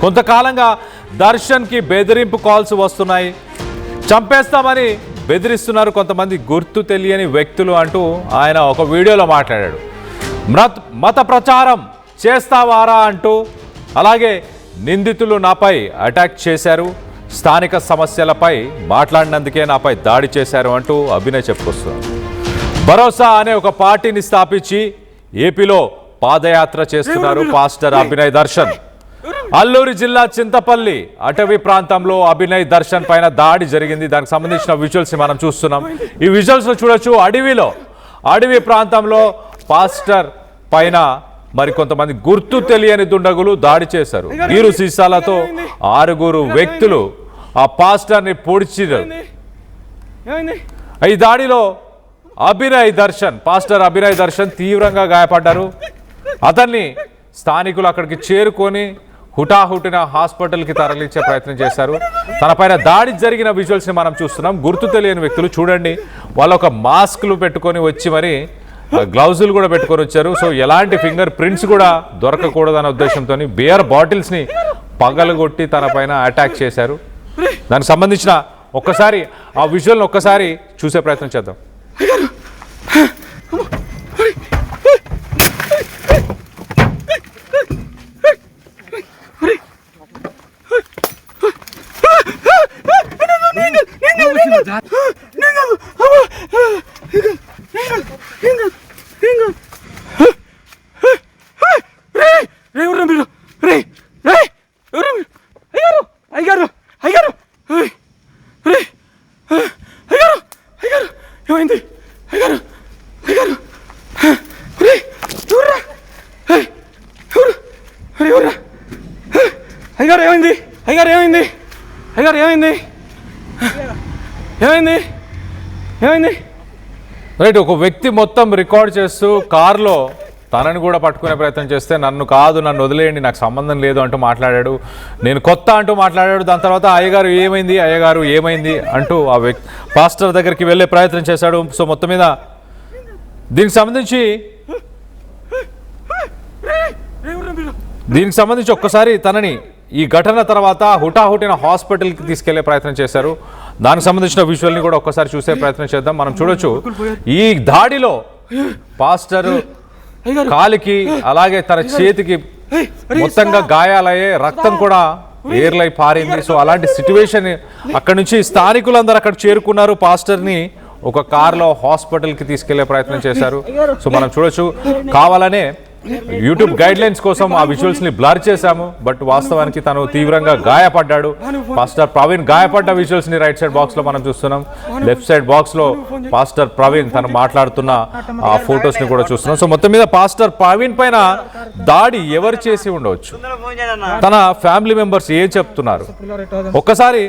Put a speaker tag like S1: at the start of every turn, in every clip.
S1: కొంతకాలంగా దర్శన్కి బెదిరింపు కాల్స్ వస్తున్నాయి. చంపేస్తామని బెదిరిస్తున్నారు కొంతమంది గుర్తు తెలియని వ్యక్తులు అంటూ ఆయన ఒక వీడియోలో మాట్లాడాడు. మత ప్రచారం చేస్తావారా అంటూ, అలాగే నిందితులు నాపై అటాక్ చేశారు, స్థానిక సమస్యలపై మాట్లాడినందుకే నాపై దాడి చేశారు అంటూ అభినయ్ చెప్పుకొస్తున్నారు. భరోసా అనే ఒక పార్టీని స్థాపించి ఏపీలో పాదయాత్ర చేస్తున్నారు పాస్టర్ అభినయ్ దర్శన్. అల్లూరి జిల్లా చింతపల్లి అటవీ ప్రాంతంలో అభినయ్ దర్శన్ పైన దాడి జరిగింది. దానికి సంబంధించిన విజువల్స్ మనం చూస్తున్నాం. ఈ విజువల్స్ లో చూడొచ్చు, అడవి ప్రాంతంలో పాస్టర్ పైన మరి కొంతమంది గుర్తు తెలియని దుండగులు దాడి చేశారు. నీరు సీసాలతో 6 వ్యక్తులు ఆ పాస్టర్ ని పొడిచారు. ఈ దాడిలో పాస్టర్ అభినయ్ దర్శన్ తీవ్రంగా గాయపడ్డారు. అతన్ని స్థానికులు అక్కడికి చేరుకొని హుటాహుటిన హాస్పిటల్కి తరలించే ప్రయత్నం చేశారు. తన పైన దాడి జరిగిన విజువల్స్ ని మనం చూస్తున్నాం. గుర్తు తెలియని వ్యక్తులు చూడండి, వాళ్ళు ఒక మాస్క్లు పెట్టుకొని వచ్చి మరి గ్లౌజులు కూడా పెట్టుకొని వచ్చారు. సో ఎలాంటి ఫింగర్ ప్రింట్స్ కూడా దొరకకూడదనే ఉద్దేశంతో బియర్ బాటిల్స్ ని పగలగొట్టి తన పైన అటాక్ చేశారు. దానికి సంబంధించిన ఒక్కసారి ఆ విజువల్ని ఒక్కసారి చూసే ప్రయత్నం చేద్దాం. రైట్, ఒక వ్యక్తి మొత్తం రికార్డ్ చేస్తూ కారులో తనని కూడా పట్టుకునే ప్రయత్నం చేస్తే నన్ను వదిలేయండి, నాకు సంబంధం లేదు అంటూ మాట్లాడాడు. నేను కొత్త అంటూ మాట్లాడాడు. దాని తర్వాత అయ్యగారు ఏమైంది అంటూ ఆ వ్యక్తి పాస్టర్ దగ్గరికి వెళ్ళే ప్రయత్నం చేశాడు. సో మొత్తం మీద దీనికి సంబంధించి ఒక్కసారి తనని ఈ ఘటన తర్వాత హుటాహుటిన హాస్పిటల్కి తీసుకెళ్లే ప్రయత్నం చేశారు. దానికి సంబంధించిన విజువల్ని కూడా ఒక్కసారి చూసే ప్రయత్నం చేద్దాం. మనం చూడొచ్చు, ఈ దాడిలో పాస్టర్ కాలికి అలాగే తన చేతికి మొత్తంగా గాయాలయ్యే, రక్తం కూడా ఏర్లై పారింది. సో అలాంటి సిచ్యువేషన్ అక్కడి నుంచి స్థానికులందరూ అక్కడ చేరుకున్నారు. పాస్టర్ని ఒక కారులో హాస్పిటల్కి తీసుకెళ్లే ప్రయత్నం చేశారు. సో మనం చూడొచ్చు, కావాలనే యూట్యూబ్ గైడ్ లైన్స్ కోసం ఆ విజువల్స్ ని బ్లర్ చేశాము. బట్ వాస్తవానికి తను తీవ్రంగా గాయపడ్డాడు. పాస్టర్ ప్రవీణ్ గాయపడ్డ విజువల్స్ ని రైట్ సైడ్ బాక్స్ లో మనం చూస్తున్నాం. లెఫ్ట్ సైడ్ బాక్స్ లో పాస్టర్ ప్రవీణ్ తను మాట్లాడుతున్న ఆ ఫొటోస్ ని కూడా చూస్తున్నాం. సో మొత్తం మీద పాస్టర్ ప్రవీణ్ పైన దాడి ఎవరు చేసి ఉండవచ్చు, తన ఫ్యామిలీ మెంబర్స్ ఏం చెప్తున్నారు, ఒక్కసారి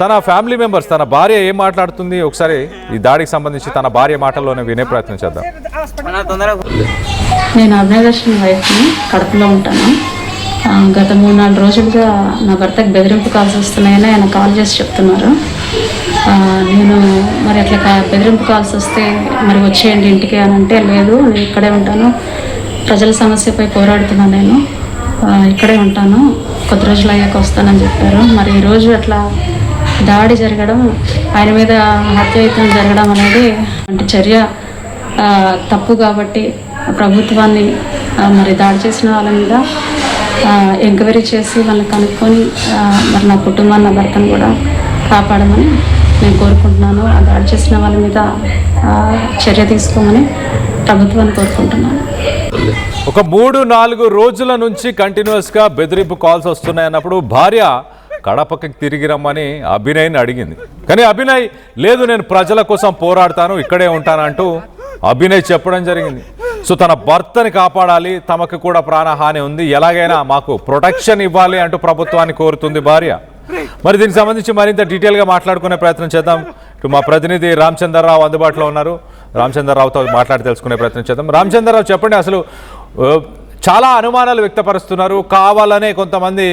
S1: తన ఫ్యామిలీ మెంబర్స్, తన భార్య ఏం మాట్లాడుతుంది, ఒకసారి ఈ దాడికి సంబంధించి తన భార్య మాటల్లోనే వినే ప్రయత్నం చేద్దాం.
S2: నేను అభినయ్ దర్శన్ వైఫ్ని, కడపలో ఉంటాను. గత 3-4 రోజులుగా నా భర్తకు బెదిరింపు కాల్స్ వస్తున్నాయని ఆయన కాల్ చేసి చెప్తున్నారు. నేను మరి అట్లా బెదిరింపు కాల్స్ వస్తే మరి వచ్చేయండి ఇంటికి అని అంటే, లేదు నేను ఇక్కడే ఉంటాను, ప్రజల సమస్యపై పోరాడుతున్నాను, నేను ఇక్కడే ఉంటాను, కొద్ది రోజులు అయ్యాక వస్తానని చెప్పారు. మరి ఈరోజు అట్లా దాడి జరగడం, ఆయన మీద హత్యాయత్నం జరగడం అనేది అంటే చర్య తప్పు. కాబట్టి ప్రభుత్వాన్ని మరి దాడి చేసిన వాళ్ళ మీద ఎంక్వైరీ చేసి వాళ్ళని కనుక్కొని మరి నా కుటుంబాన్ని, నా భర్తను కూడా కాపాడమని నేను కోరుకుంటున్నాను. ఆ దాడి చేసిన వాళ్ళ మీద చర్య తీసుకోమని ప్రభుత్వాన్ని కోరుకుంటున్నాను.
S1: ఒక 3-4 రోజుల నుంచి కంటిన్యూస్గా బెదిరింపు కాల్స్ వస్తున్నాయి అన్నప్పుడు భార్య కడపకి తిరిగి రమ్మని అభినయ్ని అడిగింది. కానీ అభినయ్ లేదు, నేను ప్రజల కోసం పోరాడతాను, ఇక్కడే ఉంటానంటూ అభినయ్ చెప్పడం జరిగింది. సో తన భర్తని కాపాడాలి, తమకు కూడా ప్రాణహాని ఉంది, ఎలాగైనా మాకు ప్రొటెక్షన్ ఇవ్వాలి అంటూ ప్రభుత్వాన్ని కోరుతుంది భార్య. మరి దీనికి సంబంధించి మరింత డీటెయిల్గా మాట్లాడుకునే ప్రయత్నం చేద్దాం. ఇటు మా ప్రతినిధి రామచంద్రరావు అందుబాటులో ఉన్నారు. రామచంద్రరావుతో మాట్లాడి తెలుసుకునే ప్రయత్నం చేద్దాం. రామచంద్రరావు, చెప్పండి, అసలు చాలా అనుమానాలు వ్యక్తపరుస్తున్నారు. కావాలనే కొంతమంది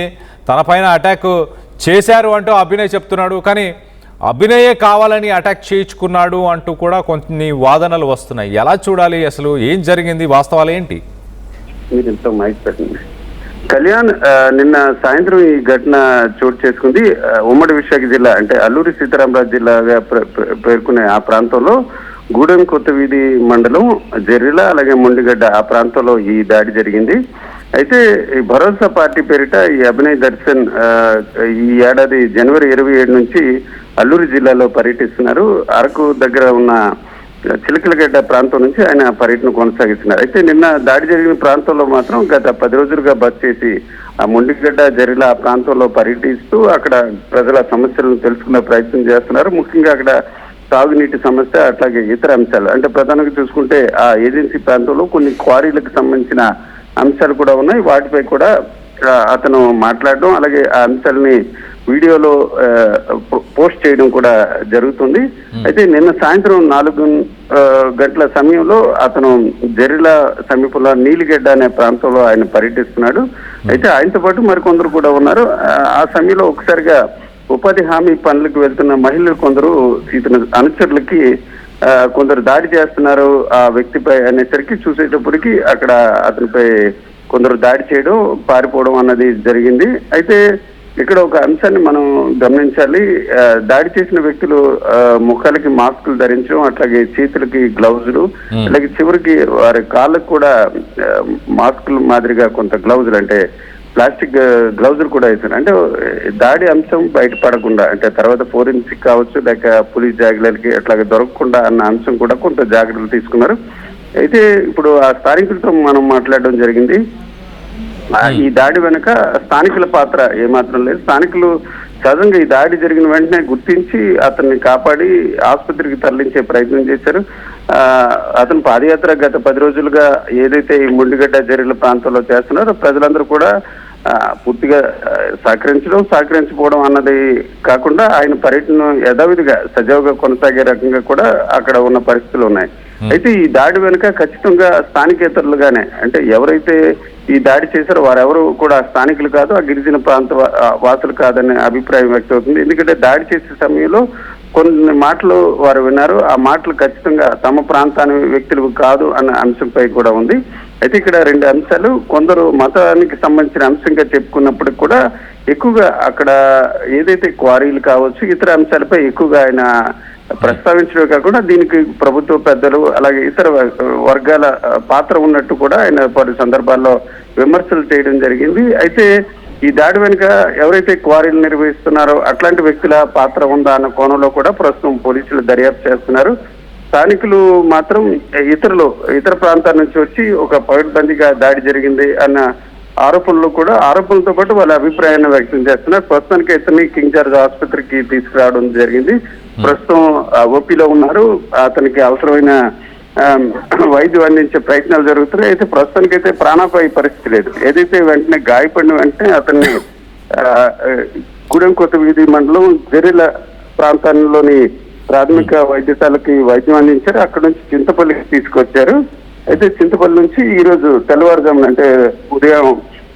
S1: తన పైన అటాక్ చేశారు అంటూ అభినయ్ చెప్తున్నాడు. కానీ అభినయే కావాలని అటాక్ చేయించుకున్నాడు అంటూ కూడా కొన్ని వాదనలు వస్తున్నాయి. ఎలా చూడాలి, అసలు ఏం జరిగింది, వాస్తవాలు ఏంటి?
S3: మీరు ఎంతో మైక్ పెట్టండి. కళ్యాణ్, నిన్న సాయంత్రం ఈ ఘటన చోటు చేసుకుంది. ఉమ్మడి విశాఖ జిల్లా అంటే అల్లూరి సీతారామరాజు జిల్లాగా పేర్కొనే ఆ ప్రాంతంలో గూడెం కొత్త వీధి మండలం జెర్రిల అలాగే మొండిగడ్డ ఆ ప్రాంతంలో ఈ దాడి జరిగింది. అయితే ఈ భరోసా పార్టీ పేరిట ఈ అభినయ్ దర్శన్ ఈ ఏడాది జనవరి 27 నుంచి అల్లూరి జిల్లాలో పర్యటిస్తున్నారు. అరకు దగ్గర ఉన్న చిలకలగడ్డ ప్రాంతం నుంచి ఆయన పర్యటన కొనసాగిస్తున్నారు. అయితే నిన్న దాడి జరిగిన ప్రాంతంలో మాత్రం గత 10 రోజులుగా బస్ చేసి ఆ మొండిగడ్డ జరిగిన ఆ ప్రాంతంలో పర్యటిస్తూ అక్కడ ప్రజల సమస్యలను తెలుసుకునే ప్రయత్నం చేస్తున్నారు. ముఖ్యంగా అక్కడ తాగునీటి సమస్య అట్లాగే ఇతర అంశాలు అంటే ప్రధానంగా చూసుకుంటే ఆ ఏజెన్సీ ప్రాంతంలో కొన్ని క్వారీలకు సంబంధించిన అంశాలు కూడా ఉన్నాయి. వాటిపై కూడా అతను మాట్లాడడం అలాగే ఆ అంశాలని వీడియోలో పోస్ట్ చేయడం కూడా జరుగుతుంది. అయితే నిన్న సాయంత్రం 4 గంటల సమయంలో అతను జెర్రిల సమీపంలో నీలిగడ్డ అనే ప్రాంతంలో ఆయన పర్యటిస్తున్నాడు. అయితే ఆయనతో పాటు మరికొందరు కూడా ఉన్నారు. ఆ సమయంలో ఒకసారిగా ఉపాధి హామీ పనులకు వెళ్తున్న మహిళలు కొందరు ఇతని అనుచరులకి కొందరు దాడి చేస్తున్నారు ఆ వ్యక్తిపై అనేసరికి చూసేటప్పటికి అక్కడ అతనిపై కొందరు దాడి చేయడం పారిపోవడం అన్నది జరిగింది. అయితే ఇక్కడ ఒక అంశాన్ని మనం గమనించాలి. దాడి చేసిన వ్యక్తులు ముఖాలకి మాస్కులు ధరించడం అట్లాగే చేతులకి గ్లౌజులు అలాగే చివరికి వారి కాళ్ళకు కూడా మాస్కులు మాదిరిగా కొంత గ్లౌజులు అంటే ప్లాస్టిక్ గ్లౌజులు కూడా వేశారు. అంటే దాడి అంశం బయటపడకుండా అంటే తర్వాత ఫోరెన్సిక్ కావచ్చు లేక పోలీస్ జాగ్రత్తలకి అట్లాగే దొరకకుండా అన్న అంశం కూడా కొంత జాగ్రత్తలు తీసుకున్నారు. అయితే ఇప్పుడు ఆ స్థానికులతో మనం మాట్లాడడం జరిగింది. ఈ దాడి వెనుక స్థానికుల పాత్ర ఏమాత్రం లేదు. స్థానికులు సహజంగా ఈ దాడి జరిగిన వెంటనే గుర్తించి అతన్ని కాపాడి ఆసుపత్రికి తరలించే ప్రయత్నం చేశారు. అతను పాదయాత్ర గత 10 రోజులుగా ఏదైతే ఈ మొండిగడ్డ జెర్రిల ప్రాంతంలో చేస్తున్నారో ప్రజలందరూ కూడా పూర్తిగా సహకరించకపోవడం అన్నది కాకుండా ఆయన పర్యటన యథావిధిగా సజావుగా కొనసాగే రకంగా కూడా అక్కడ ఉన్న పరిస్థితులు ఉన్నాయి. అయితే ఈ దాడి వెనుక ఖచ్చితంగా స్థానికేతరులుగానే అంటే ఎవరైతే ఈ దాడి చేశారో వారెవరు కూడా స్థానికులు కాదు, ఆ గిరిజన ప్రాంత వాసులు కాదనే అభిప్రాయం వ్యక్తమవుతుంది. ఎందుకంటే దాడి చేసే సమయంలో కొన్ని మాటలు వారు విన్నారు. ఆ మాటలు ఖచ్చితంగా తమ ప్రాంతానికి వ్యక్తులు కాదు అన్న అంశంపై కూడా ఉంది. అయితే ఇక్కడ 2 అంశాలు కొందరు మతానికి సంబంధించిన అంశంగా చెప్పుకున్నప్పటికి కూడా ఎక్కువగా అక్కడ ఏదైతే క్వారీలు కావచ్చు ఇతర అంశాలపై ఎక్కువగా ఆయన ప్రస్తావించడమే కాకుండా దీనికి ప్రభుత్వ పెద్దలు అలాగే ఇతర వర్గాల పాత్ర ఉన్నట్టు కూడా ఆయన పలు సందర్భాల్లో విమర్శలు చేయడం జరిగింది. అయితే ఈ దాడి వెనుక ఎవరైతే క్వారీలు నిర్వహిస్తున్నారో అట్లాంటి వ్యక్తుల పాత్ర ఉందా అన్న కోణంలో కూడా ప్రస్తుతం పోలీసులు దర్యాప్తు చేస్తున్నారు. స్థానికులు మాత్రం ఇతర ప్రాంతాల నుంచి వచ్చి ఒక పకడ్బందీగా దాడి జరిగింది అన్న ఆరోపణలతో పాటు వాళ్ళ అభిప్రాయాన్ని వ్యక్తం చేస్తున్నారు. ప్రస్తుతానికి ఇతన్ని కింగ్ జార్జ్ ఆసుపత్రికి తీసుకురావడం జరిగింది. ప్రస్తుతం ఓపీలో ఉన్నారు. అతనికి అవసరమైన వైద్యం అందించే ప్రయత్నాలు జరుగుతున్నాయి. అయితే ప్రస్తుతానికైతే ప్రాణాపాయ పరిస్థితి లేదు. ఏదైతే వెంటనే గాయపడిన వెంటనే అతన్ని గూడెం కొత్త వీధి మండలం జెర్రిల ప్రాంతంలోని ప్రాథమిక వైద్యశాలకి వైద్యం అందించారు. అక్కడ నుంచి చింతపల్లికి తీసుకొచ్చారు. అయితే చింతపల్లి నుంచి ఈ రోజు తెల్లవారుజామున అంటే ఉదయం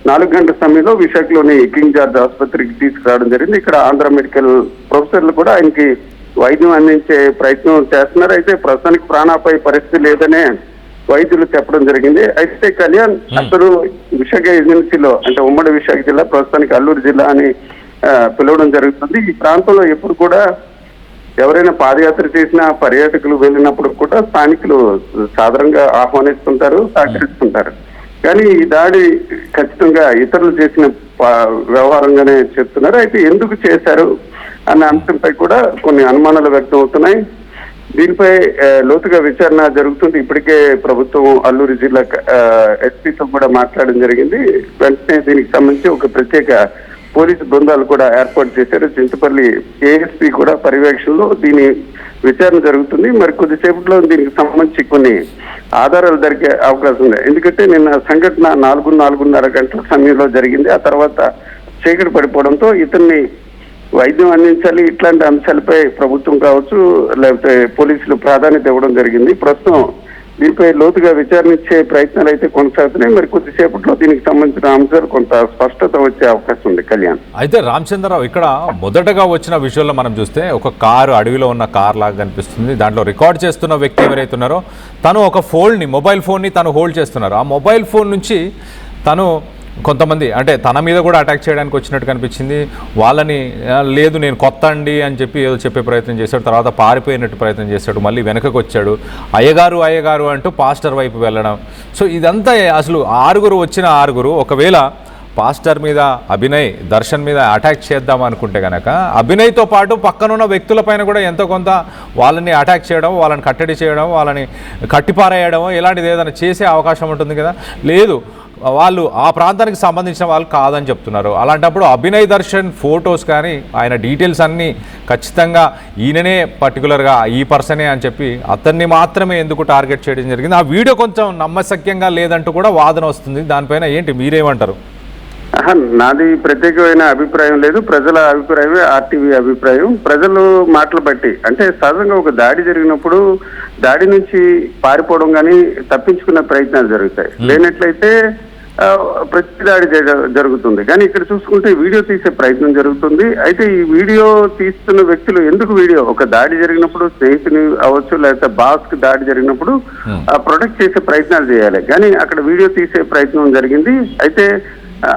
S3: 4 గంటల సమయంలో విశాఖలోని కింగ్ జార్జ్ ఆసుపత్రికి తీసుకురావడం జరిగింది. ఇక్కడ ఆంధ్ర మెడికల్ ప్రొఫెసర్లు కూడా ఆయనకి వైద్యం అందించే ప్రయత్నం చేస్తున్నారు. అయితే ప్రస్తుతానికి ప్రాణాపాయ పరిస్థితి లేదనే వైద్యులు చెప్పడం జరిగింది. అయితే కళ్యాణ్ అసలు విశాఖ ఏజెన్సీలో అంటే ఉమ్మడి విశాఖ జిల్లా ప్రస్తుతానికి అల్లూరు జిల్లా అని పిలవడం జరుగుతుంది. ఈ ప్రాంతంలో ఎప్పుడు కూడా ఎవరైనా పాదయాత్ర చేసినా పర్యాటకులు వెళ్ళినప్పుడు కూడా స్థానికులు సాధారణంగా ఆహ్వానిస్తుంటారు, సహకరిస్తుంటారు. కానీ ఈ దాడి ఖచ్చితంగా ఇతరులు చేసిన వ్యవహారంగానే చెప్తున్నారు. అయితే ఎందుకు చేశారు అన్న అంశంపై కూడా కొన్ని అనుమానాలు వ్యక్తం అవుతున్నాయి. దీనిపై లోతుగా విచారణ జరుగుతుంది. ఇప్పటికే ప్రభుత్వం అల్లూరు జిల్లా ఎస్పీతో కూడా మాట్లాడడం జరిగింది. వెంటనే దీనికి సంబంధించి ఒక ప్రత్యేక పోలీసు బృందాలు కూడా ఏర్పాటు చేశారు. చింతపల్లి ఏఎస్పీ కూడా పర్యవేక్షణలో దీని విచారణ జరుగుతుంది. మరి కొద్దిసేపట్లో దీనికి సంబంధించి కొన్ని ఆధారాలు దొరికే అవకాశం ఉంది. ఎందుకంటే నిన్న సంఘటన 4:30 గంటల సమయంలో జరిగింది. ఆ తర్వాత చీకటి పడిపోవడంతో ఇతన్ని వైద్యం అందించాలి ఇట్లాంటి అంశాలపై ప్రభుత్వం కావచ్చు లేకపోతే పోలీసులు ప్రాధాన్యత ఇవ్వడం జరిగింది. ప్రస్తుతం దీనిపై లోతుగా విచారించే ప్రయత్నాలు అయితే కొనసాగుతున్నాయి. మరి కొద్దిసేపట్లో దీనికి సంబంధించిన అంశాలు కొంత స్పష్టత వచ్చే అవకాశం ఉంది. కళ్యాణ్,
S1: అయితే రామచంద్రరావు, ఇక్కడ మొదటగా వచ్చిన విషయంలో మనం చూస్తే ఒక కారు అడవిలో ఉన్న కార్ లాగా కనిపిస్తుంది. దాంట్లో రికార్డ్ చేస్తున్న వ్యక్తి ఎవరైతే ఉన్నారో తను ఒక మొబైల్ ఫోన్ని తను హోల్డ్ చేస్తున్నారు. ఆ మొబైల్ ఫోన్ నుంచి తను కొంతమంది అంటే తన మీద కూడా అటాక్ చేయడానికి వచ్చినట్టు కనిపించింది. వాళ్ళని లేదు నేను కొత్త అండి అని చెప్పి ఏదో చెప్పే ప్రయత్నం చేశాడు. తర్వాత పారిపోయినట్టు ప్రయత్నం చేశాడు. మళ్ళీ వెనకకు వచ్చాడు. అయ్యగారు అంటూ పాస్టర్ వైపు వెళ్ళడం. సో ఇదంతా అసలు వచ్చిన ఆరుగురు ఒకవేళ పాస్టర్ మీద అభినయ్ దర్శన్ మీద అటాక్ చేద్దాం అనుకుంటే కనుక అభినయ్తో పాటు పక్కనున్న వ్యక్తులపైన కూడా ఎంతో కొంత వాళ్ళని అటాక్ చేయడం, వాళ్ళని కట్టడి చేయడం, వాళ్ళని కట్టిపారేయడం ఇలాంటిది ఏదైనా చేసే అవకాశం ఉంటుంది కదా. లేదు, వాళ్ళు ఆ ప్రాంతానికి సంబంధించిన వాళ్ళు కాదని చెప్తున్నారు. అలాంటప్పుడు అభినయ్ దర్శన్ ఫొటోస్ కానీ ఆయన డీటెయిల్స్ అన్నీ ఖచ్చితంగా ఈయననే పర్టికులర్గా ఈ పర్సనే అని చెప్పి అతన్ని మాత్రమే ఎందుకు టార్గెట్ చేయడం జరిగింది. ఆ వీడియో కొంచెం నమ్మశక్యంగా లేదంటూ కూడా వాదన వస్తుంది. దానిపైన ఏంటి మీరేమంటారు?
S3: నాది ప్రత్యేకమైన అభిప్రాయం లేదు. ప్రజల అభిప్రాయమే ఆర్టీవీ అభిప్రాయం. ప్రజలు మాటలు బట్టి అంటే సహజంగా ఒక దాడి జరిగినప్పుడు దాడి నుంచి పారిపోవడం కానీ తప్పించుకునే ప్రయత్నాలు జరుగుతాయి. లేనట్లయితే ప్రతి దాడి జరుగుతుంది. కానీ ఇక్కడ చూసుకుంటే వీడియో తీసే ప్రయత్నం జరుగుతుంది. అయితే ఈ వీడియో తీస్తున్న వ్యక్తులు ఎందుకు వీడియో ఒక దాడి జరిగినప్పుడు స్నేహితుని అవ్వచ్చు లేకపోతే బాస్ కి దాడి జరిగినప్పుడు ప్రొటెక్ట్ చేసే ప్రయత్నాలు చేయాలి. కానీ అక్కడ వీడియో తీసే ప్రయత్నం జరిగింది. అయితే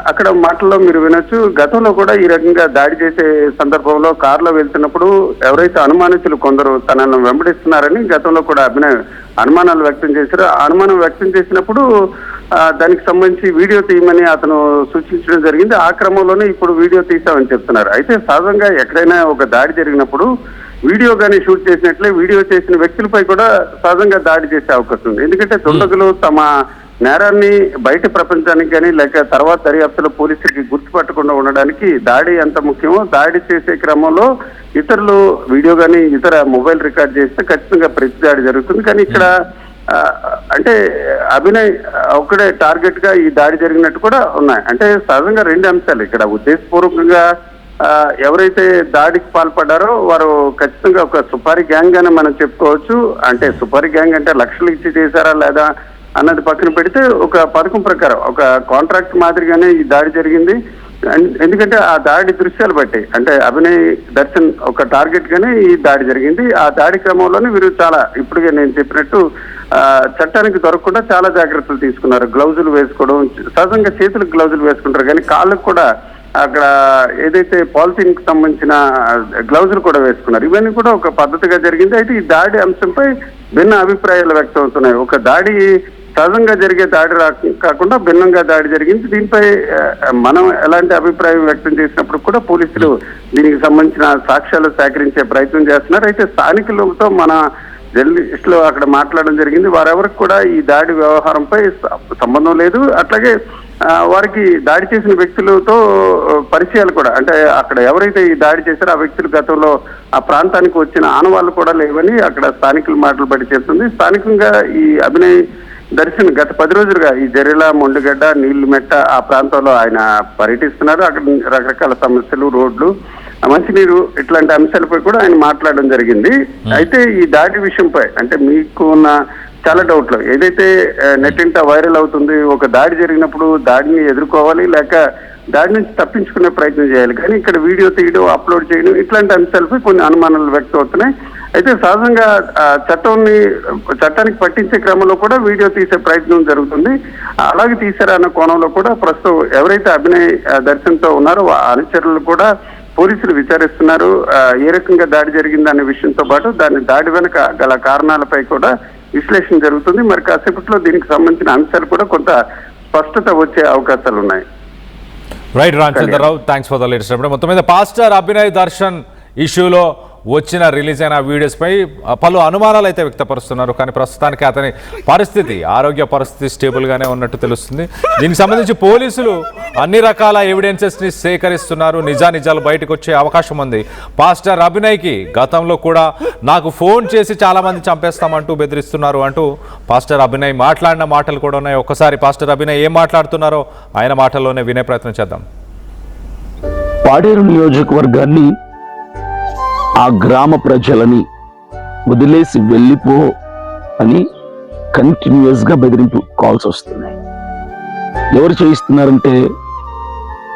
S3: అక్కడ మాటల్లో మీరు వినొచ్చు, గతంలో కూడా ఈ రకంగా దాడి చేసే సందర్భంలో కారులో వెళ్తున్నప్పుడు ఎవరైతే అనుమానితులు కొందరు తనను వెంబడిస్తున్నారని గతంలో కూడా అనుమానాలు వ్యక్తం చేశారు. అనుమానం వ్యక్తం చేసినప్పుడు దానికి సంబంధించి వీడియో తీయమని అతను సూచించడం జరిగింది. ఆ క్రమంలోనే ఇప్పుడు వీడియో తీసామని చెప్తున్నారు. అయితే సహజంగా ఎక్కడైనా ఒక దాడి జరిగినప్పుడు వీడియో కానీ షూట్ చేసినట్లే వీడియో చేసిన వ్యక్తులపై కూడా సహజంగా దాడి చేసే అవకాశం ఉంది. ఎందుకంటే దుండగులు తమ నేరాన్ని బయట ప్రపంచానికి కానీ లేక తర్వాత దర్యాప్తులో పోలీసులకి గుర్తుపట్టకుండా ఉండడానికి దాడి ఎంత ముఖ్యమో దాడి చేసే క్రమంలో ఇతరులు వీడియో కానీ ఇతర మొబైల్ రికార్డ్ చేస్తే ఖచ్చితంగా ప్రతి దాడి జరుగుతుంది. కానీ ఇక్కడ అంటే అభినయ్ ఒక్కడే టార్గెట్ గా ఈ దాడి జరిగినట్టు కూడా ఉన్నాయి. అంటే సహజంగా రెండు అంశాలు ఇక్కడ ఉద్దేశపూర్వకంగా ఎవరైతే దాడికి పాల్పడ్డారో వారు ఖచ్చితంగా ఒక సుపారీ గ్యాంగ్ అని మనం చెప్పుకోవచ్చు. అంటే సుపారీ గ్యాంగ్ అంటే లక్షలు ఇచ్చి చేశారా లేదా అన్నది పక్కన పెడితే ఒక పథకం ప్రకారం ఒక కాంట్రాక్ట్ మాదిరిగానే ఈ దాడి జరిగింది. ఎందుకంటే ఆ దాడి దృశ్యాలు బట్టి అంటే అభినయ్ దర్శన్ ఒక టార్గెట్ గానే ఈ దాడి జరిగింది. ఆ దాడి క్రమంలోనే వీరు చాలా ఇప్పుడుగా నేను చెప్పినట్టు చట్టానికి దొరకకుండా చాలా జాగ్రత్తలు తీసుకున్నారు. గ్లౌజులు వేసుకోవడం, సహజంగా చేతులకు గ్లౌజులు వేసుకుంటారు కానీ కాళ్ళకు కూడా అక్కడ ఏదైతే పాలిథిన్ కి సంబంధించిన గ్లౌజులు కూడా వేసుకున్నారు. ఇవన్నీ కూడా ఒక పద్ధతిగా జరిగింది. అయితే ఈ దాడి అంశంపై భిన్న అభిప్రాయాలు వ్యక్తం అవుతున్నాయి. ఒక దాడి సహజంగా జరిగే దాడి కాకుండా భిన్నంగా దాడి జరిగింది. దీనిపై మనం ఎలాంటి అభిప్రాయం వ్యక్తం చేసినప్పుడు కూడా పోలీసులు దీనికి సంబంధించిన సాక్ష్యాలు సేకరించే ప్రయత్నం చేస్తున్నారు. అయితే స్థానికులతో మన జర్నలిస్టులు అక్కడ మాట్లాడడం జరిగింది. వారెవరికి కూడా ఈ దాడి వ్యవహారంపై సంబంధం లేదు. అట్లాగే వారికి దాడి చేసిన వ్యక్తులతో పరిచయాలు కూడా అంటే అక్కడ ఎవరైతే ఈ దాడి చేశారో ఆ వ్యక్తులు గతంలో ఆ ప్రాంతానికి వచ్చిన ఆనవాళ్ళు కూడా లేవని అక్కడ స్థానికులు మాటలు బట్టి చెప్తుంది. స్థానికంగా ఈ అభినయ్ దర్శన్ గత 10 రోజులుగా ఈ జెరిలా, మొండిగడ్డ, నీళ్లమెట్ట ఆ ప్రాంతంలో ఆయన పర్యటిస్తున్నారు. అక్కడ రకరకాల సమస్యలు, రోడ్లు, మంచినీరు ఇట్లాంటి అంశాలపై కూడా ఆయన మాట్లాడడం జరిగింది. అయితే ఈ దాడి విషయంపై అంటే మీకు ఉన్న చాలా డౌట్లు ఏదైతే నెట్టింట వైరల్ అవుతుంది, ఒక దాడి జరిగినప్పుడు దాడిని ఎదుర్కోవాలి లేక దాడి నుంచి తప్పించుకునే ప్రయత్నం చేయాలి. కానీ ఇక్కడ వీడియో తీయడం, అప్లోడ్ చేయడం ఇట్లాంటి అంశాలపై కొన్ని అనుమానాలు వ్యక్తం అవుతున్నాయి. అయితే సహజంగా చట్టానికి పట్టించే క్రమంలో కూడా వీడియో తీసే ప్రయత్నం జరుగుతుంది. అలాగే తీశారన్న కోణంలో కూడా ప్రస్తుతం ఎవరైతే అభినయ్ దర్శన్తో ఉన్నారో ఆ అనుచరులు కూడా పోలీసులు విచారిస్తున్నారు. ఏ రకంగా దాడి జరిగిందనే విషయంతో పాటు దాడి వెనుక గల కారణాలపై కూడా విశ్లేషణ జరుగుతుంది. మరి కాసేపట్లో దీనికి సంబంధించిన అంశాలు కూడా కొంత స్పష్టత వచ్చే అవకాశాలు ఉన్నాయి.
S1: Right Ramachandra Rao, thanks for the latest update. మొత్తం మీద పాస్టర్ అభినయ్ దర్శన్ ఇష్యూలో వచ్చిన రిలీజ్ అయిన వీడియోస్పై పలు అనుమానాలు అయితే వ్యక్తపరుస్తున్నారు. కానీ ప్రస్తుతానికి అతని పరిస్థితి, ఆరోగ్య పరిస్థితి స్టేబుల్గానే ఉన్నట్టు తెలుస్తుంది. దీనికి సంబంధించి పోలీసులు అన్ని రకాల ఎవిడెన్సెస్ని సేకరిస్తున్నారు. నిజాలు బయటకు వచ్చే అవకాశం ఉంది. పాస్టర్ అభినయ్కి గతంలో కూడా నాకు ఫోన్ చేసి చాలామంది చంపేస్తామంటూ బెదిరిస్తున్నారు అంటూ పాస్టర్ అభినయ్ మాట్లాడిన మాటలు కూడా ఉన్నాయి. ఒక్కసారి పాస్టర్ అభినయ్ ఏం మాట్లాడుతున్నారో ఆయన మాటల్లోనే వినే ప్రయత్నం చేద్దాం.
S4: పాడేరు నియోజకవర్గాన్ని, ఆ గ్రామ ప్రజలని వదిలేసి వెళ్ళిపో అని కంటిన్యూస్ గా బెదిరింపు కాల్స్ వస్తున్నాయి. ఎవరు చేయిస్తున్నారంటే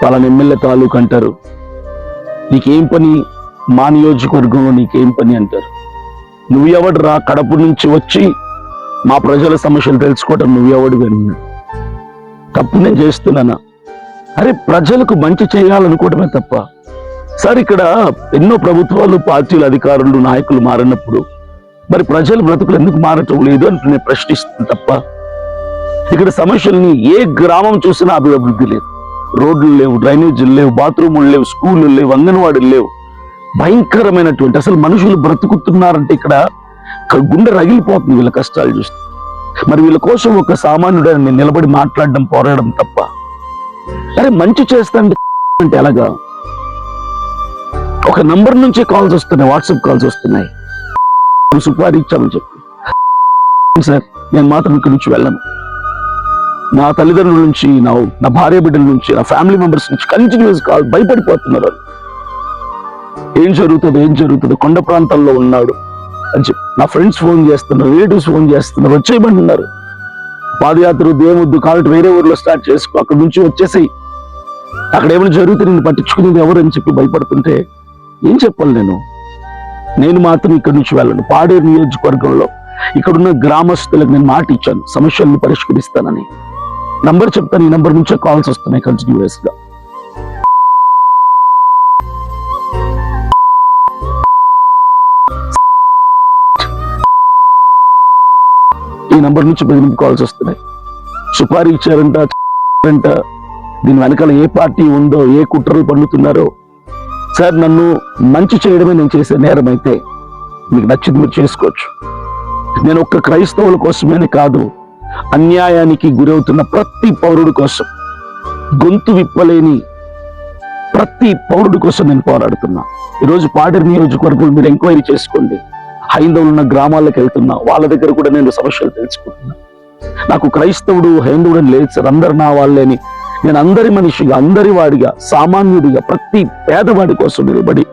S4: వాళ్ళ ఎమ్మెల్యే తాలూకు అంటారు. నీకేం పని, మా నియోజకవర్గంలో నీకేం పని అంటారు. నువ్వెవడు రా, కడప నుంచి వచ్చి మా ప్రజల సమస్యలు తెలుసుకోవటం నువ్వెవడు అని. తప్పు నేను చేస్తున్నానా? అరే ప్రజలకు మంచి చేయాలనుకోవడమే తప్ప. సార్ ఇక్కడ ఎన్నో ప్రభుత్వాలు, పార్టీలు, అధికారులు, నాయకులు మారినప్పుడు మరి ప్రజల బ్రతుకులు ఎందుకు మారటం లేదు అంటే నేను ప్రశ్నిస్తాను తప్ప. ఇక్కడ సమస్యల్ని ఏ గ్రామం చూసినా అభివృద్ధి లేదు. రోడ్లు లేవు, డ్రైనేజీలు లేవు, బాత్రూములు లేవు, స్కూళ్ళు లేవు, అంగన్వాడీలు లేవు. భయంకరమైనటువంటి అసలు మనుషులు బ్రతుకుతున్నారంటే ఇక్కడ గుండె రగిలిపోతుంది వీళ్ళ కష్టాలు చూస్తే. మరి వీళ్ళ కోసం ఒక సామాన్యుడు నేను నిలబడి మాట్లాడడం, పోరాడడం తప్ప. అరే మంచి చేస్తాంటే అంటే ఎలాగా? ఒక నంబర్ నుంచే కాల్స్ వస్తున్నాయి, వాట్సాప్ కాల్స్ వస్తున్నాయి, సుపారీ ఇచ్చామని చెప్పి. సార్ నేను మాత్రం ఇక్కడి నుంచి వెళ్ళను. నా తల్లిదండ్రుల నుంచి, నా భార్య బిడ్డల నుంచి, నా ఫ్యామిలీ మెంబర్స్ నుంచి కంటిన్యూస్ కాల్, భయపడిపోతున్నారు. ఏం జరుగుతుందో కొండ ప్రాంతాల్లో ఉన్నాడు అని చెప్పి నా ఫ్రెండ్స్ ఫోన్ చేస్తున్నారు, రిలేటివ్స్ ఫోన్ చేస్తున్నారు, వచ్చేయమంటున్నారు. పాదయాత్ర దేవద్దు కాబట్టి వేరే ఊర్లో స్టార్ట్ చేసుకో, అక్కడ నుంచి వచ్చేసి అక్కడ ఏమైనా జరిగితే నేను పట్టించుకునేది ఎవరు అని చెప్పి భయపడుతుంటే ఏం చెప్పాలి నేను మాత్రం ఇక్కడి నుంచి వెళ్ళను. పాడేరు నియోజకవర్గంలో ఇక్కడున్న గ్రామస్తులకు నేను మాట ఇచ్చాను, సమస్యలను పరిష్కరిస్తానని. నంబర్ చెప్తాను, ఈ నంబర్ నుంచే కాల్స్ వస్తున్నాయి కంటిన్యూస్ గా. ఈ నంబర్ నుంచి బెదిరింపు కాల్స్ వస్తున్నాయి. సుపారీ ఇచ్చారంట, దీని వెనకాల ఏ పార్టీ ఉందో, ఏ కుట్రలు పన్నుతున్నారో. సార్ నన్ను మంచి చేయడమే నేను చేసే నేరం అయితే మీకు నచ్చింది మీరు చేసుకోవచ్చు. నేను ఒక్క క్రైస్తవుల కోసమే కాదు, అన్యాయానికి గురవుతున్న ప్రతి పౌరుడి కోసం, గొంతు విప్పలేని ప్రతి పౌరుడి కోసం నేను పోరాడుతున్నా. ఈరోజు పాడేరు నియోజకవర్గంలో మీరు ఎంక్వైరీ చేసుకోండి. హైందవులు ఉన్న గ్రామాలకు వెళ్తున్నా, వాళ్ళ దగ్గర కూడా నేను సమస్యలు తెలుసుకుంటున్నా. నాకు క్రైస్తవుడు, హైందవుడు అని లేదు సార్, అందరు నా వాళ్ళని. నేను అందరి మనిషిగా, అందరి వాడిగా, సామాన్యుడిగా, ప్రతి పేదవాడి కోసం నిలబడి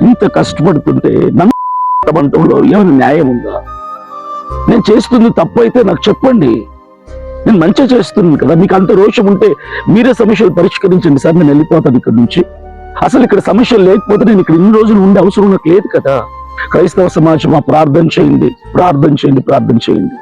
S4: ఇంత కష్టపడుతుంటే నన్ను ఏమైనా న్యాయం ఉందా? నేను చేస్తుంది తప్పు అయితే నాకు చెప్పండి. నేను మంచిగా చేస్తున్నాను కదా. మీకు అంత రోషం ఉంటే మీరే సమస్యలు పరిష్కరించండి సార్, నేను వెళ్ళిపోతాను ఇక్కడ నుంచి. అసలు ఇక్కడ సమస్యలు లేకపోతే నేను ఇక్కడ ఇన్ని రోజులు ఉండే అవసరం నాకు లేదు కదా. క్రైస్తవ సమాజం ప్రార్థన చేయండి, ప్రార్థన చేయండి, ప్రార్థన చేయండి.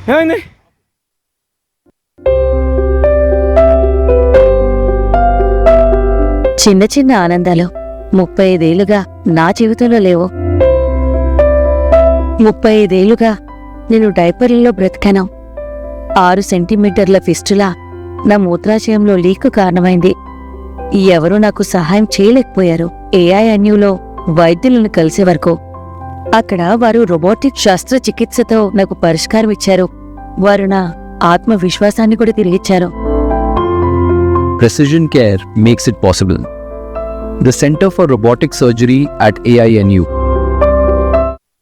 S5: ఏమైంది?
S6: చిన్న చిన్న ఆనందాలు 35 ఏళ్లుగా నా జీవితంలో లేవు. 35 ఏళ్లుగా నేను డైపర్లలో బ్రతికాను. 6 సెంటీమీటర్ల ఫిస్టులా నా మూత్రాశయంలో లీకు కారణమైంది. ఎవరూ నాకు సహాయం చేయలేకపోయారు. ఏఐఎన్యూలో వైద్యులను కలిసే వరకు. అక్కడ వారు రోబోటిక్ శస్త్రచికిత్సతో నాకు పరిష్కారం ఇచ్చారు. వారు నా ఆత్మవిశ్వాసాన్ని కూడా తిరిగిచ్చారు.
S5: Precision Care makes it possible. The Center for Robotic Surgery at AINU